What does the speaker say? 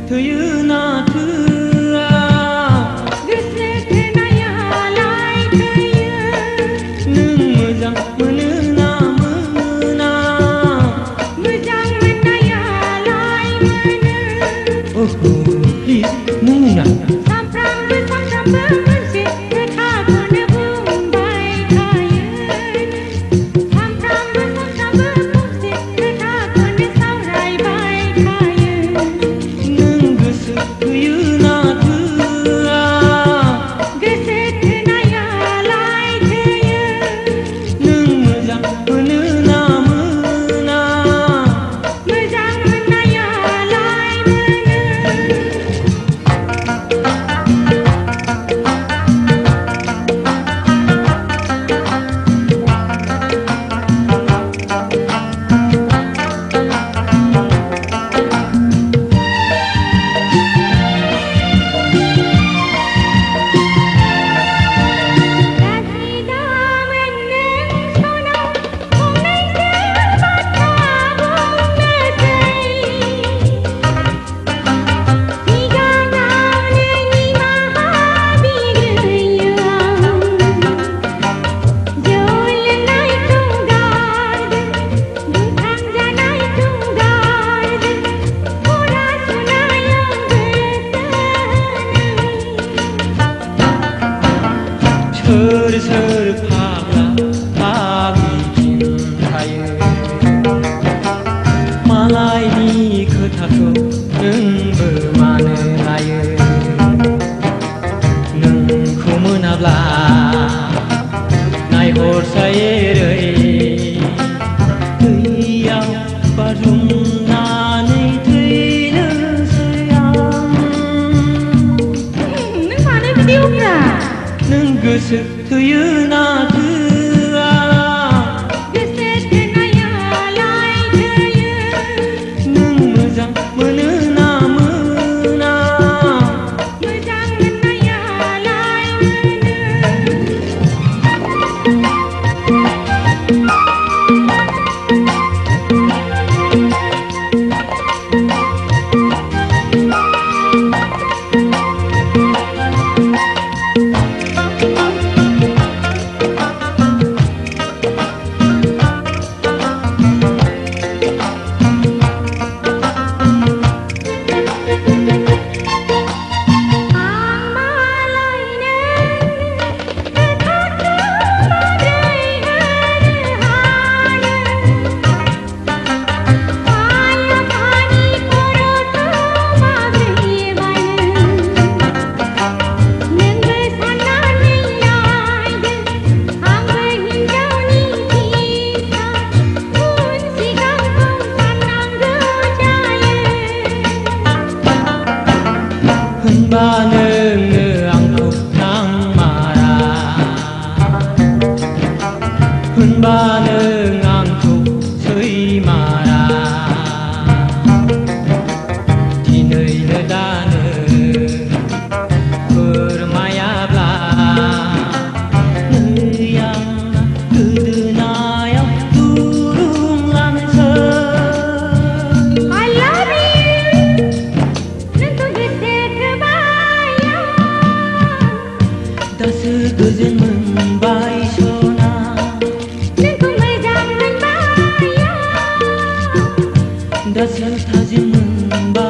थोयो ना थोआ गोसो थोनायालाय थोयो नों मोजां मोनो ना मोना मोजां मोननायालाय मोनो Oh please नों बुंना सानफ्रामबो मोनसे खोथाखौनो बुंबाय थायो सानफ्रामबो फंसे खोथाखौनो सावरायबाय थायो नों गोसो थोयो ना थोआ गोसो थोनायालाय थोयो नों मोजां मोनो ना मोना मोजां मोननायालाय मोनो सोर सोर फाग्ला फाग्लिथिं थायो मालायनि खोथाखौ नोंबो मानो लायो नोंखौ मोनाब्ला नायहरसायै दैयाव बाज्रुमनानै थैनोसै आं नों मानो बिदि उफ्रा नों गोसो थोयो ना थोआ गोसो थोनायालाय थोयो नों मोजां मोनो ना मोना मोजां मोननायालाय होनबा नोङो आंखौ नांमारा होनबा नों आंखौ सैमारा दिनैनो दानो फोरमायाब्ला नै आंना गोदोनायाव दुरुं लानोसै I love you नोंखौ गोसो थोबाय दासो गोजोन मोनबाय सना नोंखौ मोजां मोनबाय दासो थाजिम मोनबाय